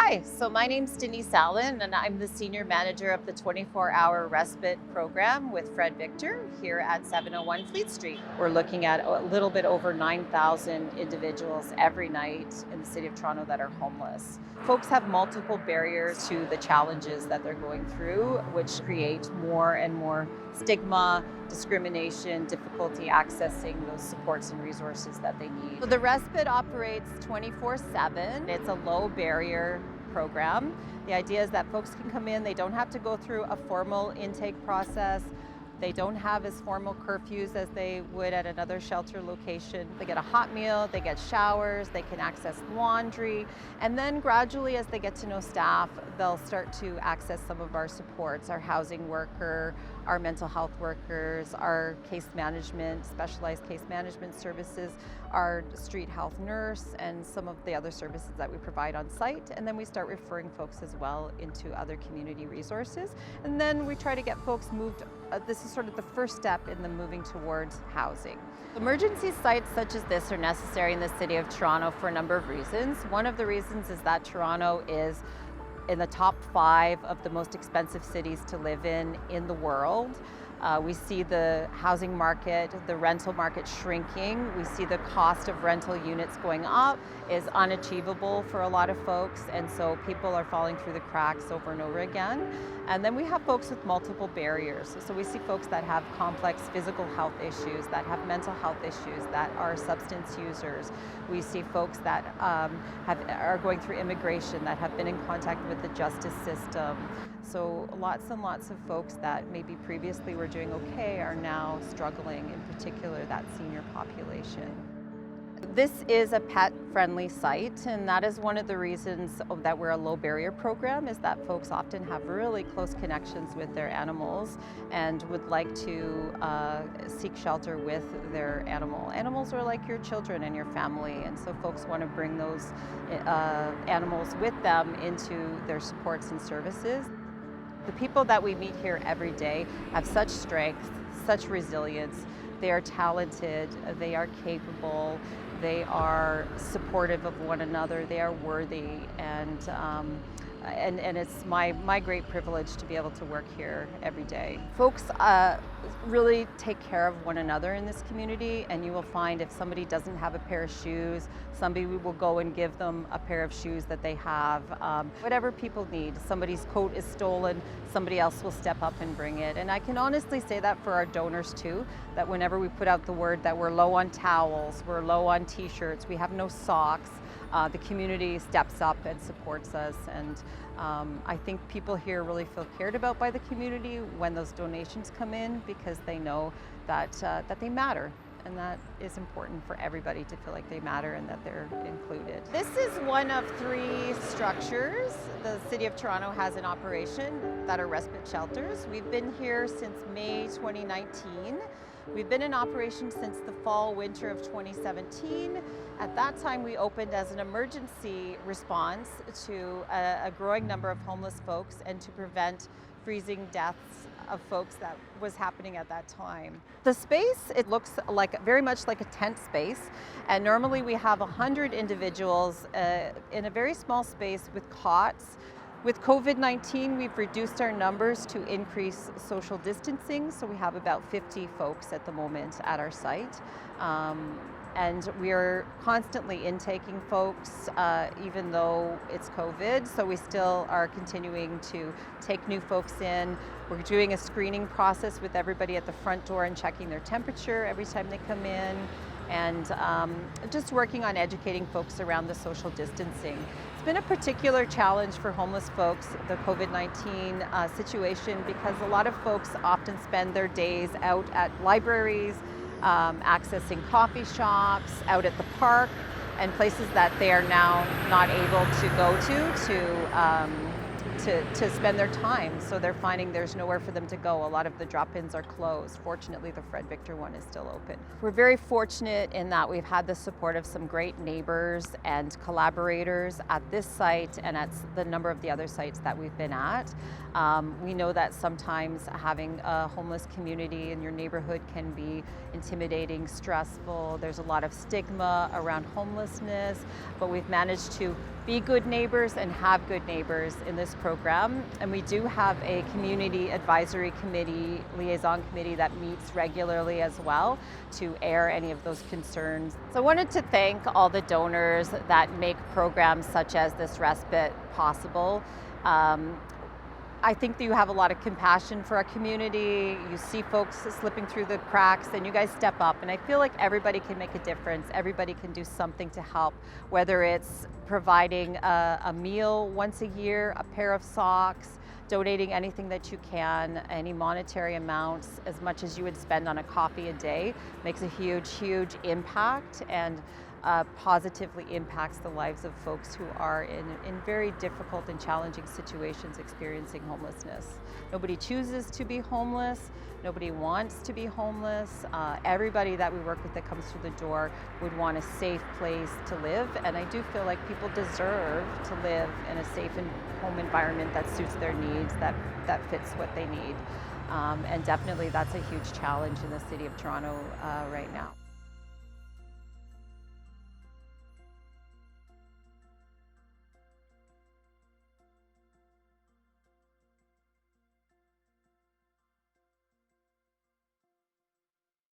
Hi, so my name's Denise Allen, and I'm the Senior Manager of the 24-hour Respite program with Fred Victor here at 701 Fleet Street. We're looking at a little bit over 9,000 individuals every night in the City of Toronto that are homeless. Folks have multiple barriers to the challenges that they're going through, which create more and more stigma, discrimination, difficulty accessing those supports and resources that they need. So the Respite operates 24/7. It's a low barrier program. The idea is that folks can come in, they don't have to go through a formal intake process. They don't have as formal curfews as they would at another shelter location. They get a hot meal, they get showers, they can access laundry, and then gradually as they get to know staff, they'll start to access some of our supports, our housing worker, our mental health workers, our case management, specialized case management services, our street health nurse, and some of the other services that we provide on site. And then we start referring folks as well into other community resources. And then we try to get folks moved. This is sort of the first step in the moving towards housing. Emergency sites such as this are necessary in the City of Toronto for a number of reasons. One of the reasons is that Toronto is in the top 5 of the most expensive cities to live in the world. We see the housing market, the rental market shrinking. We see the cost of rental units going up is unachievable for a lot of folks, and so people are falling through the cracks over and over again. And then we have folks with multiple barriers. So we see folks that have complex physical health issues, that have mental health issues, that are substance users. We see folks that are going through immigration, that have been in contact with the justice system. So lots and lots of folks that maybe previously were doing okay are now struggling, in particular that senior population. This is a pet-friendly site, and that is one of the reasons that we're a low-barrier program, is that folks often have really close connections with their animals and would like to seek shelter with their animal. Animals are like your children and your family, and so folks want to bring those animals with them into their supports and services. The people that we meet here every day have such strength, such resilience. They are talented, they are capable, they are supportive of one another, they are worthy, and it's my great privilege to be able to work here every day. Folks really take care of one another in this community, and you will find if somebody doesn't have a pair of shoes, somebody will go and give them a pair of shoes that they have. Whatever people need, somebody's coat is stolen, somebody else will step up and bring it. And I can honestly say that for our donors too, that whenever we put out the word that we're low on towels, we're low on t-shirts, we have no socks, the community steps up and supports us, and I think people here really feel cared about by the community when those donations come in, because they know that they matter, and that is important for everybody to feel like they matter and that they're included. This is one of 3 structures the City of Toronto has in operation that are respite shelters. We've been here since May 2019. We've been in operation since the fall/winter of 2017. At that time, we opened as an emergency response to a growing number of homeless folks and to prevent freezing deaths of folks that was happening at that time. The space, it looks like very much like a tent space, and normally we have 100 individuals in a very small space with cots. With COVID-19, we've reduced our numbers to increase social distancing, so we have about 50 folks at the moment at our site. And we're constantly intaking folks, even though it's COVID, so we still are continuing to take new folks in. We're doing a screening process with everybody at the front door and checking their temperature every time they come in, and just working on educating folks around the social distancing. It's been a particular challenge for homeless folks, the COVID-19 situation, because a lot of folks often spend their days out at libraries, accessing coffee shops, out at the park, and places that they are now not able to go to spend their time. So they're finding there's nowhere for them to go. A lot of the drop-ins are closed. Fortunately, the Fred Victor one is still open. We're very fortunate in that we've had the support of some great neighbors and collaborators at this site and at the number of the other sites that we've been at. We know that sometimes having a homeless community in your neighborhood can be intimidating, stressful. There's a lot of stigma around homelessness, but we've managed to be good neighbors and have good neighbors in this program. And we do have a community advisory committee, liaison committee that meets regularly as well to air any of those concerns. So I wanted to thank all the donors that make programs such as this Respite possible. I think that you have a lot of compassion for our community. You see folks slipping through the cracks and you guys step up. And I feel like everybody can make a difference. Everybody can do something to help, whether it's providing a meal once a year, a pair of socks, donating anything that you can, any monetary amounts, as much as you would spend on a coffee a day, makes a huge, huge impact and positively impacts the lives of folks who are in very difficult and challenging situations experiencing homelessness. Nobody chooses to be homeless. Nobody wants to be homeless. Everybody that we work with that comes through the door would want a safe place to live. And I do feel like people deserve to live in a safe and home environment that suits their needs, that fits what they need. And definitely that's a huge challenge in the city of Toronto right now.